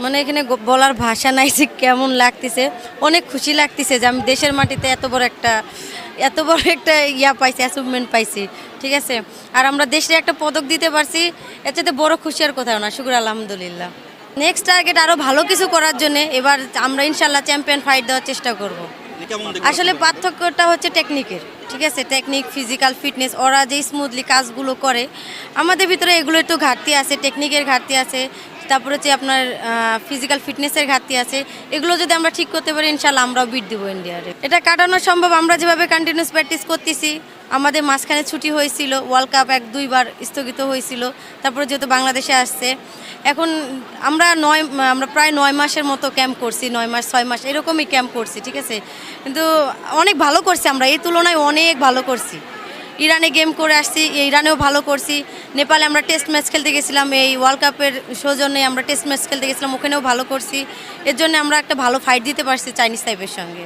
মানে এখানে বলার ভাষা নাই যে কেমন লাগতেছে। অনেক খুশি লাগতেছে যে আমি দেশের মাটিতে এত বড় একটা ইয়া পাইছি, অ্যাচিভমেন্ট পাইছি। ঠিক আছে, আর আমরা দেশে একটা পদক দিতে পারছি, এর চাইতে বড় খুশি আর কোথাও না। শুকর আলহামদুলিল্লাহ। নেক্সট টার্গেট আরও ভালো কিছু করার জন্য এবার আমরা ইনশাল্লাহ চ্যাম্পিয়ন ফাইট দেওয়ার চেষ্টা করব। কেমন দেখতে আসলে পাচ্ছেন? পার্থক্যটা হচ্ছে টেকনিকের। ঠিক আছে, টেকনিক, ফিজিক্যাল ফিটনেস, ওরা যে স্মুথলি কাজগুলো করে, আমাদের ভিতরে এগুলো একটু ঘাটতি আছে, টেকনিকের ঘাটতি আছে, তারপরে হচ্ছে আপনার ফিজিক্যাল ফিটনেসের ঘাটতি আছে। এগুলো যদি আমরা ঠিক করতে পারি ইনশাল্লাহ আমরাও বিট দেবো ইন্ডিয়ারে। এটা কাটানো সম্ভব আমরা যেভাবে কন্টিনিউস প্র্যাকটিস করতেছি। আমাদের মাঝখানে ছুটি হয়েছিল, ওয়ার্ল্ড কাপ 1-2 বার স্থগিত হয়েছিল, তারপরে যেহেতু বাংলাদেশে আসছে, এখন আমরা প্রায় 9 মাসের মতো ক্যাম্প করছি, 9 মাস 6 মাস এরকমই ক্যাম্প করছি। ঠিক আছে, কিন্তু অনেক ভালো করছি আমরা, এই তুলনায় অনেক ভালো করছি। ইরানে গেম করে আসছি, ইরানেও ভালো করছি। নেপালে আমরা টেস্ট ম্যাচ খেলতে গেছিলাম, এই ওয়ার্ল্ড কাপের সৌজন্যে আমরা টেস্ট ম্যাচ খেলতে গেছিলাম, ওখানেও ভালো করছি। এর জন্য আমরা একটা ভালো ফাইট দিতে পারছি চাইনিজ টাইপের সঙ্গে।